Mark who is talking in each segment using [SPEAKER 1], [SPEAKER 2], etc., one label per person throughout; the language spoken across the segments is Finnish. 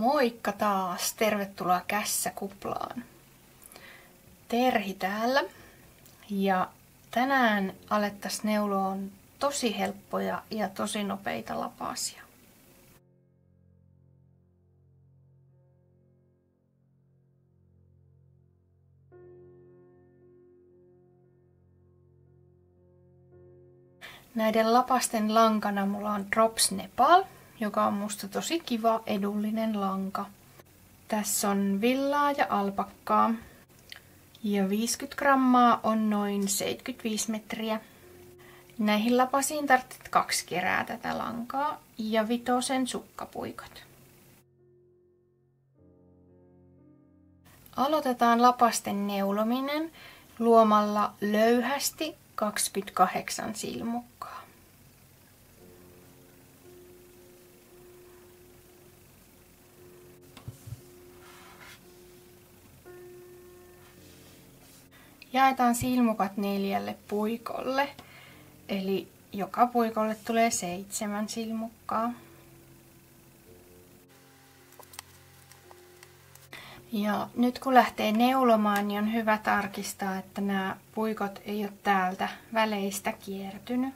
[SPEAKER 1] Moikka taas! Tervetuloa Kässäkuplaan. Terhi täällä. Ja tänään alettaisiin neuloon tosi helppoja ja tosi nopeita lapasia. Näiden lapasten lankana mulla on Drops Nepal, joka on musta tosi kiva, edullinen lanka. Tässä on villaa ja alpakkaa. Ja 50 grammaa on noin 75 metriä. Näihin lapasiin tarvitset 2 kerää tätä lankaa ja 5 sukkapuikot. Aloitetaan lapasten neulominen luomalla löyhästi 28 silmukkaa. Jaetaan silmukat 4 puikolle, eli joka puikolle tulee 7 silmukkaa. Ja nyt kun lähtee neulomaan, niin on hyvä tarkistaa, että nämä puikot ei ole täältä väleistä kiertynyt.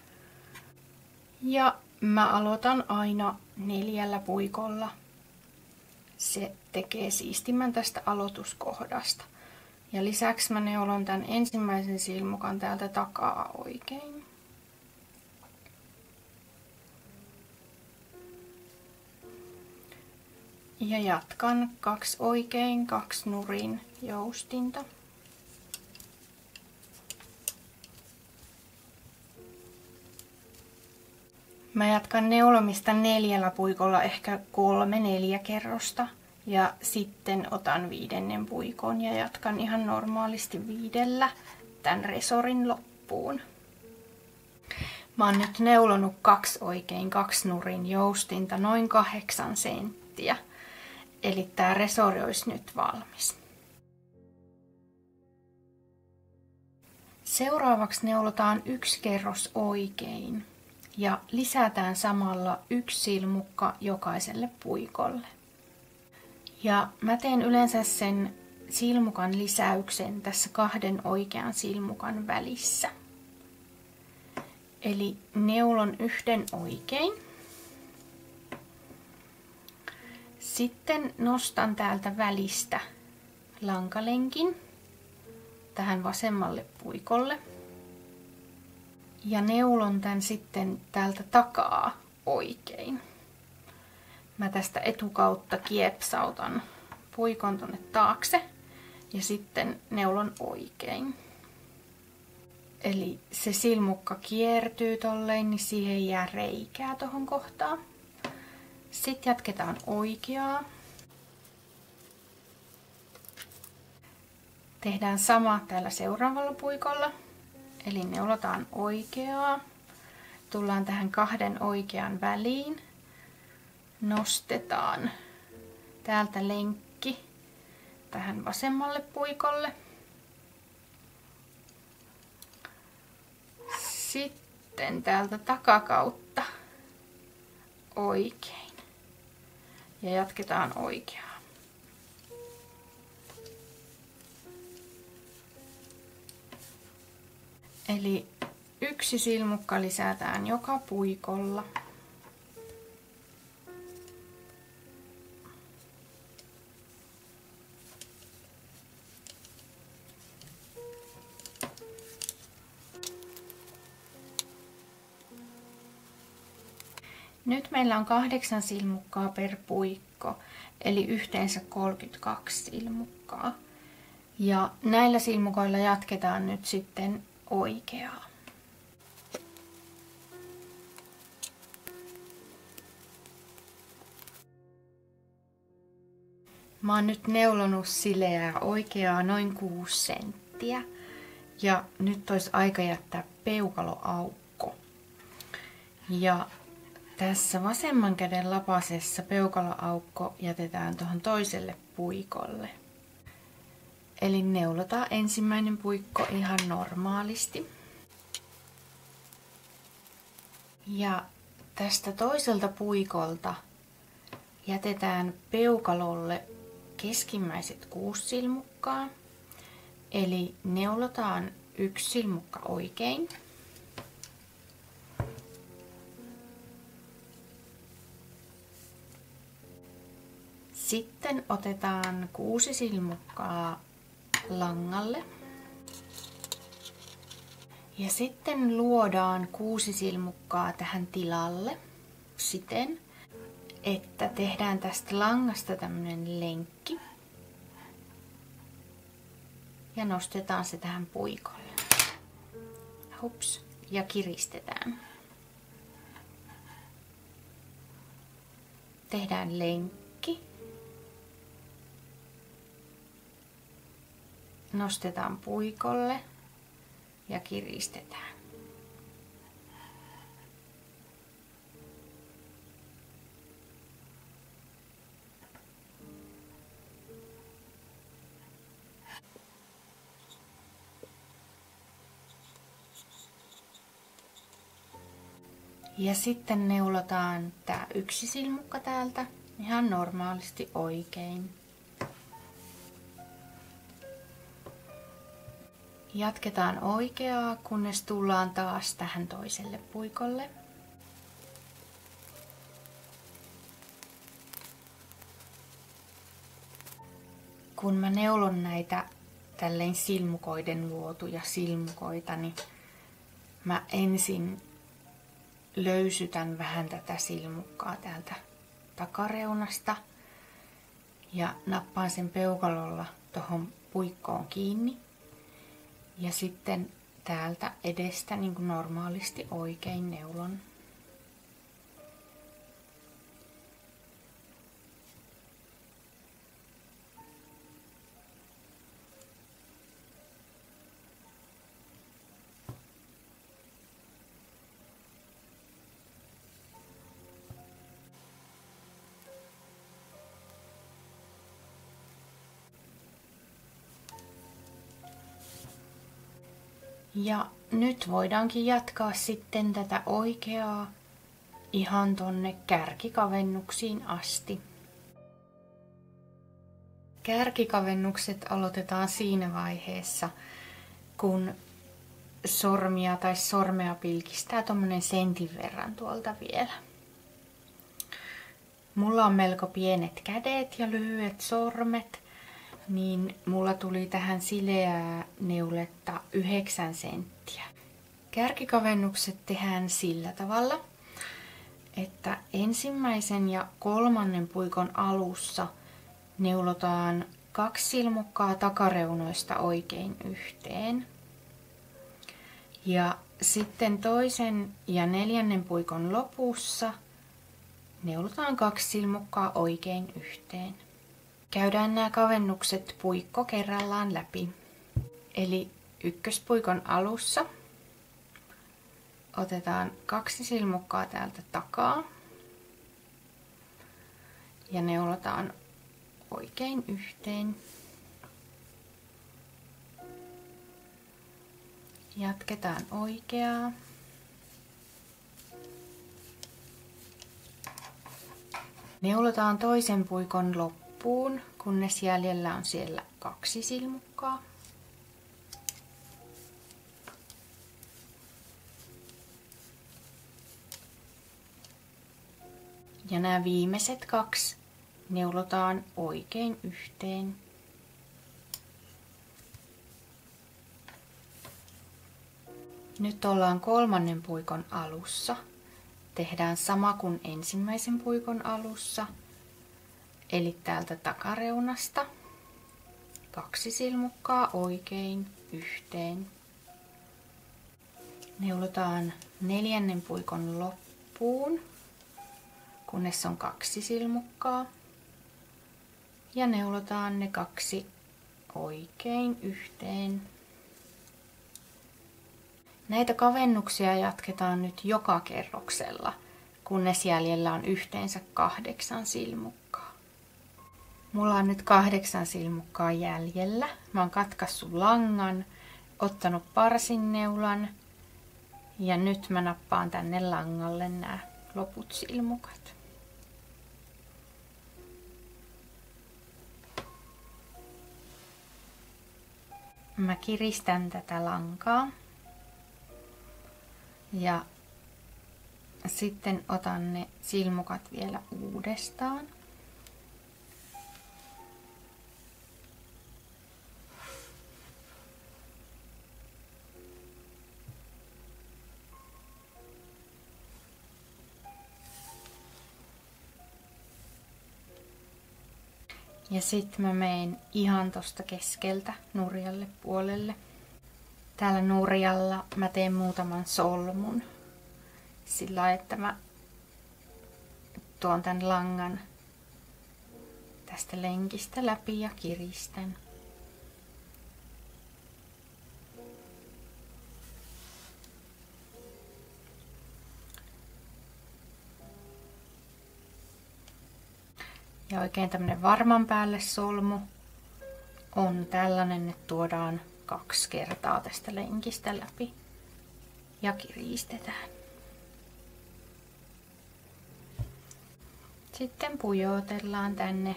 [SPEAKER 1] Ja mä aloitan aina 4 puikolla. Se tekee siistimmän tästä aloituskohdasta. Ja lisäksi mä neulon tämän ensimmäisen silmukan täältä takaa oikein. Ja jatkan 2 oikein, 2 nurin joustinta. Mä jatkan neulomista 4 puikolla ehkä 3-4 kerrosta. Ja sitten otan 5. puikon ja jatkan ihan normaalisti 5 tämän resorin loppuun. Mä oon nyt neulonut 2 oikein, 2 nurin joustinta noin 8 senttiä. Eli tää resori olisi nyt valmis. Seuraavaksi neulotaan 1 kerros oikein ja lisätään samalla 1 silmukka jokaiselle puikolle. Ja mä teen yleensä sen silmukan lisäyksen tässä 2 oikean silmukan välissä. Eli neulon 1 oikein. Sitten nostan täältä välistä lankalenkin tähän vasemmalle puikolle. Ja neulon tän sitten täältä takaa oikein. Mä tästä etukautta kiepsautan puikon tonne taakse ja sitten neulon oikein. Eli se silmukka kiertyy tolleen, niin siihen jää reikää tohon kohtaan. Sitten jatketaan oikeaa. Tehdään sama täällä seuraavalla puikolla. Eli neulotaan oikeaa. Tullaan tähän 2 oikean väliin. Nostetaan täältä lenkki tähän vasemmalle puikolle. Sitten täältä takakautta oikein. Ja jatketaan oikeaa. Eli 1 silmukka lisätään joka puikolla. Nyt meillä on 8 silmukkaa per puikko, eli yhteensä 32 silmukkaa. Ja näillä silmukoilla jatketaan nyt sitten oikeaa. Mä oon nyt neulonut sileää oikeaa noin 6 senttiä. Ja nyt olisi aika jättää peukaloaukko. Ja tässä vasemman käden lapasessa peukaloaukko jätetään tuohon toiselle puikolle. Eli neulotaan ensimmäinen puikko ihan normaalisti. Ja tästä toiselta puikolta Jätetään peukalolle keskimmäiset 6 silmukkaa. Eli neulotaan 1 silmukka oikein. Sitten otetaan 6 silmukkaa langalle. Ja sitten luodaan 6 silmukkaa tähän tilalle siten, että tehdään tästä langasta tämmönen lenkki. Ja nostetaan se tähän puikolle. Hups. Ja kiristetään. Tehdään lenkki. Nostetaan puikolle ja kiristetään. Ja sitten neulotaan tää 1 silmukka täältä ihan normaalisti oikein. Jatketaan oikeaa, kunnes tullaan taas tähän toiselle puikolle. Kun mä neulon näitä tälleen silmukoiden luotuja silmukoita, niin mä ensin löysytän vähän tätä silmukkaa täältä takareunasta ja nappaan sen peukalolla tohon puikkoon kiinni. Ja sitten täältä edestä niin kuin normaalisti oikein neulon. Ja nyt voidaankin jatkaa sitten tätä oikeaa ihan tonne kärkikavennuksiin asti. Kärkikavennukset aloitetaan siinä vaiheessa, kun sormia tai sormea pilkistää tommonen sentin verran tuolta vielä. Mulla on melko pienet kädet ja lyhyet sormet, niin mulla tuli tähän sileää neuletta 9 senttiä. Kärkikavennukset tehdään sillä tavalla, että ensimmäisen ja 3. puikon alussa neulotaan 2 silmukkaa takareunoista oikein yhteen. Ja sitten 2. ja 4. puikon lopussa neulotaan 2 silmukkaa oikein yhteen. Käydään nämä kavennukset puikko kerrallaan läpi. Eli 1. puikon alussa otetaan 2 silmukkaa täältä takaa ja neulotaan oikein yhteen. Jatketaan oikeaa. Neulotaan 2. puikon loppuun, kunnes jäljellä on siellä 2 silmukkaa. Ja nämä viimeiset 2 neulotaan oikein yhteen. Nyt ollaan 3. puikon alussa. Tehdään sama kuin ensimmäisen puikon alussa. Eli täältä takareunasta 2 silmukkaa oikein yhteen. Neulotaan 4. puikon loppuun, kunnes on 2 silmukkaa. Ja neulotaan ne 2 oikein yhteen. Näitä kavennuksia jatketaan nyt joka kerroksella, kunnes jäljellä on yhteensä 8 silmukkaa. Mulla on nyt 8 silmukkaa jäljellä. Mä oon katkaissut langan, ottanut parsinneulan ja nyt mä nappaan tänne langalle nämä loput silmukat. mä kiristän tätä lankaa ja sitten otan ne silmukat vielä uudestaan. Ja sitten mä menen ihan tosta keskeltä nurjalle puolelle. Täällä nurjalla mä teen muutaman solmun. Sillä että mä tuon tän langan tästä lenkistä läpi ja kiristän. Ja oikein tämmönen varman päälle solmu on tällainen, että tuodaan 2 kertaa tästä lenkistä läpi ja kiristetään. Sitten pujotellaan tänne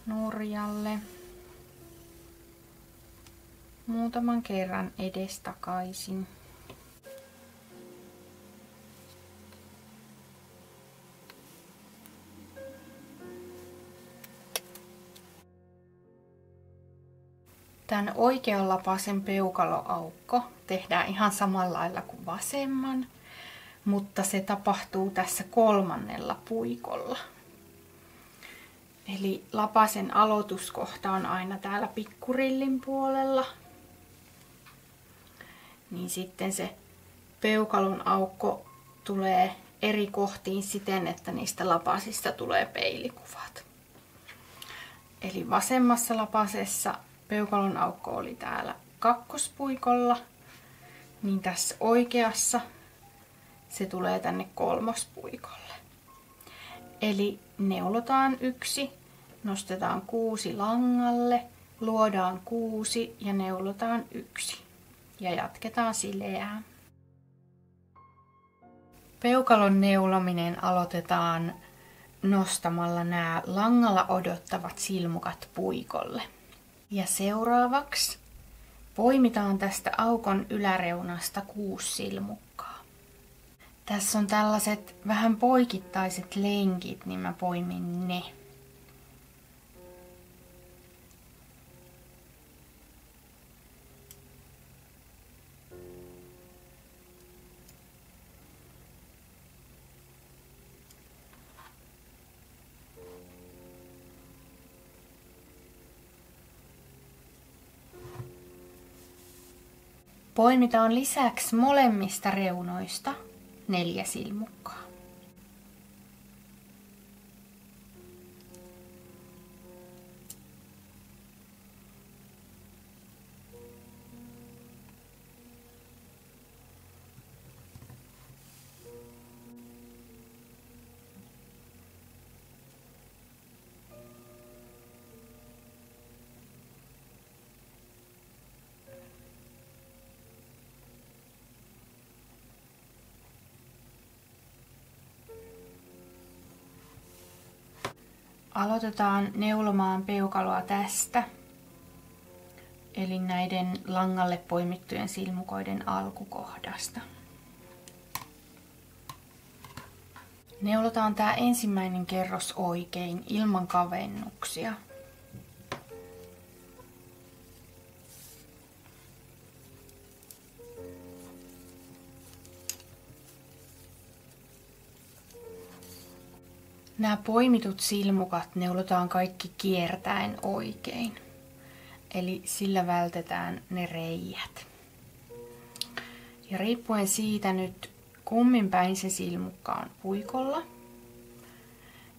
[SPEAKER 1] nurjalle muutaman kerran edestakaisin. Tän oikean lapasen peukaloaukko tehdään ihan samalla lailla kuin vasemman, mutta se tapahtuu tässä 3. puikolla. Eli lapasen aloituskohta on aina täällä pikkurillin puolella. Niin sitten se peukalon aukko tulee eri kohtiin siten, että niistä lapasista tulee peilikuvat. Eli vasemmassa lapasessa peukalon aukko oli täällä 2. puikolla, niin tässä oikeassa se tulee tänne 3. puikolle. Eli neulotaan 1, nostetaan 6 langalle, luodaan 6 ja neulotaan 1. Ja jatketaan sileää. Peukalon neulominen aloitetaan nostamalla nämä langalla odottavat silmukat puikolle. Ja seuraavaksi poimitaan tästä aukon yläreunasta 6 silmukkaa. Tässä on tällaiset vähän poikittaiset lenkit, niin mä poimin ne. Poimitaan lisäksi molemmista reunoista 4 silmukkaa. Aloitetaan neulomaan peukaloa tästä, eli näiden langalle poimittujen silmukoiden alkukohdasta. Neulotaan tämä ensimmäinen kerros oikein ilman kavennuksia. Nämä poimitut silmukat neulotaan kaikki kiertäen oikein. Eli sillä vältetään ne reijät. Ja riippuen siitä nyt kummin päin se silmukka on puikolla,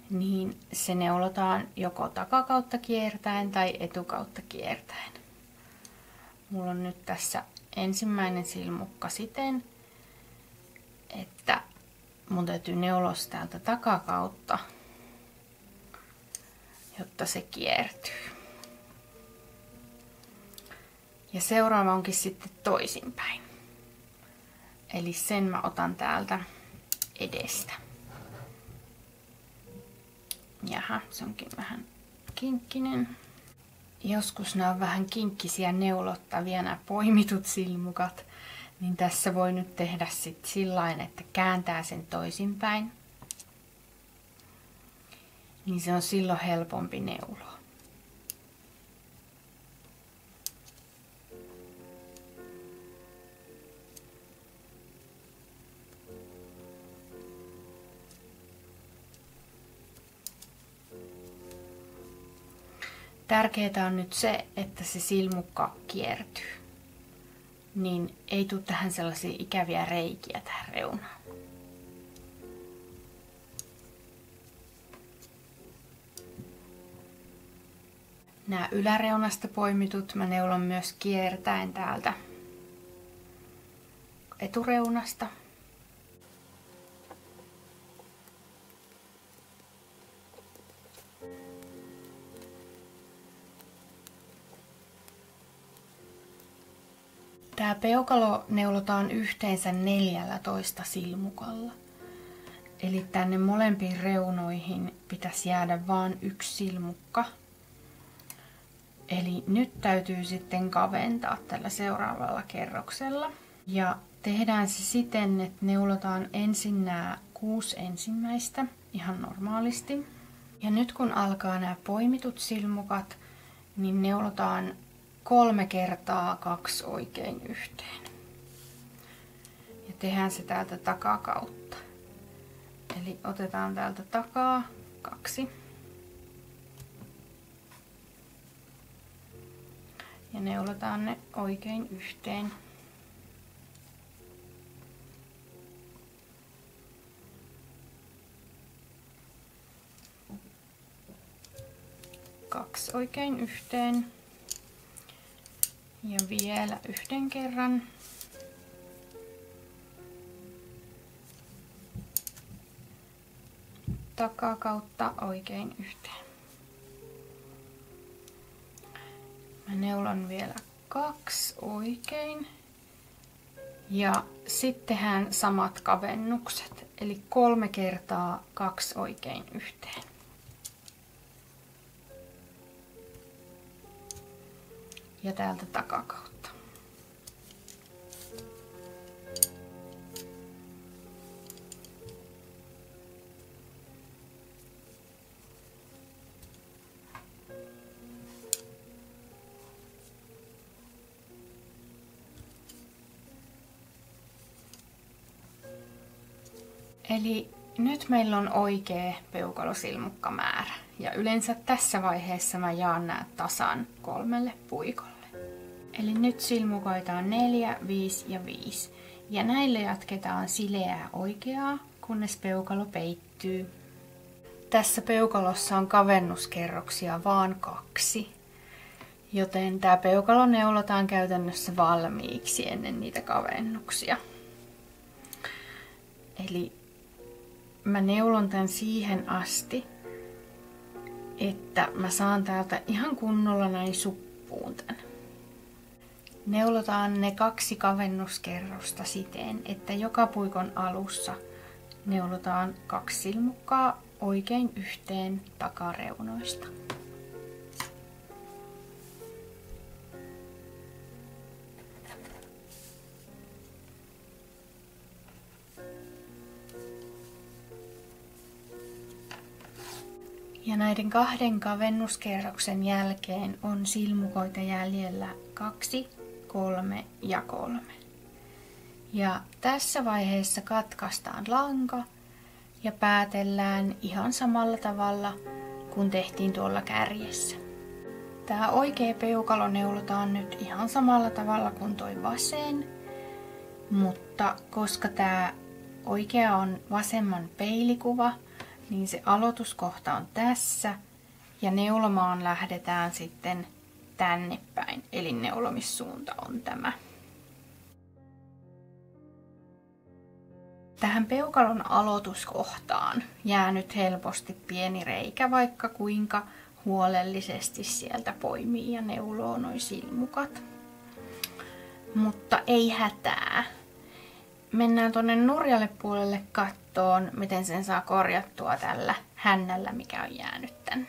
[SPEAKER 1] niin se neulotaan joko takakautta kiertäen tai etukautta kiertäen. Mulla on nyt tässä ensimmäinen silmukka siten, että mun täytyy neuloa täältä takakautta, jotta se kiertyy. Ja seuraava onkin sitten toisinpäin. Eli sen mä otan täältä edestä. Jaha, se onkin vähän kinkkinen. joskus nämä on vähän kinkkisiä neulottavia nämä poimitut silmukat, niin tässä voi nyt tehdä sitten sillain, että kääntää sen toisinpäin. Niin se on silloin helpompi neuloa. Tärkeää on nyt se, että se silmukka kiertyy. Niin ei tule tähän sellaisia ikäviä reikiä tähän reunaan. Nämä yläreunasta poimitut mä neulon myös kiertäen täältä etureunasta. Tämä peukalo neulotaan yhteensä 14 silmukalla. Eli tänne molempiin reunoihin pitäisi jäädä vain yksi silmukka. Eli nyt täytyy sitten kaventaa tällä seuraavalla kerroksella. Ja tehdään se siten, että neulotaan ensin nämä 6 ensimmäistä ihan normaalisti. Ja nyt kun alkaa nämä poimitut silmukat, niin neulotaan 3 kertaa 2 oikein yhteen. Ja tehdään se täältä takakautta. Eli otetaan täältä takaa 2. Ja neulotaan ne oikein yhteen. Kaksi oikein yhteen. Ja vielä yhden kerran. Takakautta oikein yhteen. Mä neulon vielä 2 oikein. Ja sitten tehdään samat kavennukset. Eli 3 kertaa 2 oikein yhteen. Ja täältä takakautta. Eli nyt meillä on oikea peukalosilmukkamäärä. Ja yleensä tässä vaiheessa mä jaan nämä tasan 3 puikolle. Eli nyt silmukoitaan 4, 5 ja 5. Ja näille jatketaan sileää oikeaa, kunnes peukalo peittyy. Tässä peukalossa on kavennuskerroksia vaan 2. Joten tämä peukalo neulotaan käytännössä valmiiksi ennen niitä kavennuksia. Eli mä neulon tän siihen asti, että mä saan täältä ihan kunnolla näin suppuun tän. Neulotaan ne 2 kavennuskerrosta siten, että joka puikon alussa neulotaan 2 silmukkaa oikein yhteen takareunoista. Ja näiden 2 kavennuskerroksen jälkeen on silmukoita jäljellä 2, 3 ja 3. Ja tässä vaiheessa katkaistaan lanka ja päätellään ihan samalla tavalla kuin tehtiin tuolla kärjessä. Tämä oikea peukalo neulotaan nyt ihan samalla tavalla kuin toi vasen, mutta koska tämä oikea on vasemman peilikuva, niin se aloituskohta on tässä ja neulomaan lähdetään sitten tänne päin, eli neulomissuunta on tämä. Tähän peukalon aloituskohtaan jää nyt helposti pieni reikä, vaikka kuinka huolellisesti sieltä poimii ja neuloo noi silmukat. Mutta ei hätää. Mennään tuonne nurjalle puolelle kattoon, miten sen saa korjattua tällä hännällä, mikä on jäänyt tänne.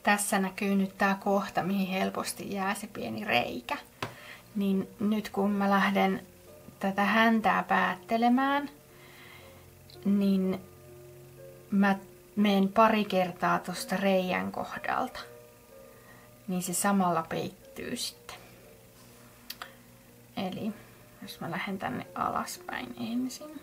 [SPEAKER 1] tässä näkyy nyt tää kohta, mihin helposti jää se pieni reikä. Niin nyt kun mä lähden tätä häntää päättelemään, niin mä menen pari kertaa tuosta reijän kohdalta. Niin se samalla peittyy sitten. Eli jos mä lähden tänne alaspäin ensin.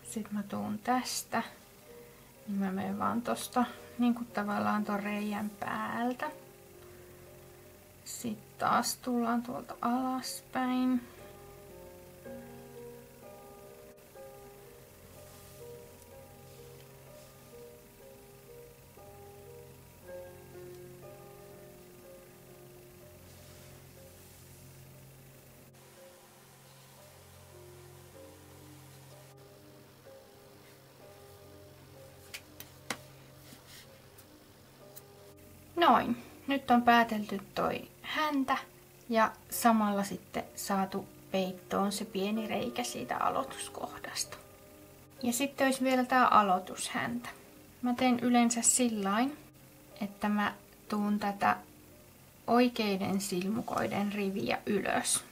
[SPEAKER 1] Sitten mä tuun tästä, niin mä menen vaan tosta niin kuin tavallaan ton reijän päältä. Sitten taas tullaan tuolta alaspäin. Noin. Nyt on päätelty toi häntä ja samalla sitten saatu peittoon se pieni reikä siitä aloituskohdasta. Ja sitten olisi vielä tää aloitushäntä. Mä teen yleensä sillain, että mä tuun tätä oikeiden silmukoiden riviä ylös.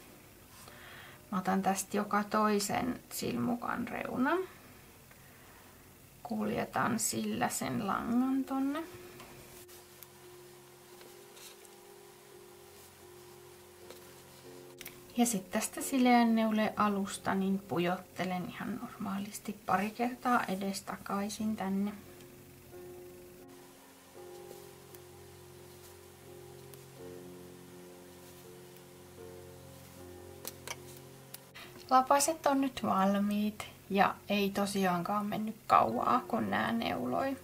[SPEAKER 1] Mä otan tästä joka toisen silmukan reunan. Kuljetan sillä sen langan tonne. Ja sitten tästä sileän neuleen alusta niin pujottelen ihan normaalisti pari kertaa edestakaisin tänne. Lapaset on nyt valmiit ja ei tosiaankaan mennyt kauaa kun nää neuloi.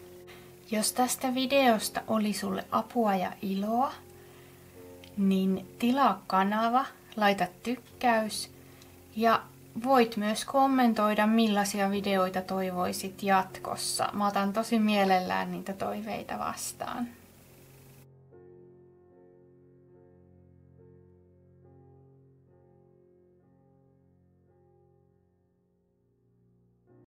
[SPEAKER 1] Jos tästä videosta oli sulle apua ja iloa, niin tilaa kanava, laita tykkäys ja voit myös kommentoida millaisia videoita toivoisit jatkossa. Mä otan tosi mielellään niitä toiveita vastaan.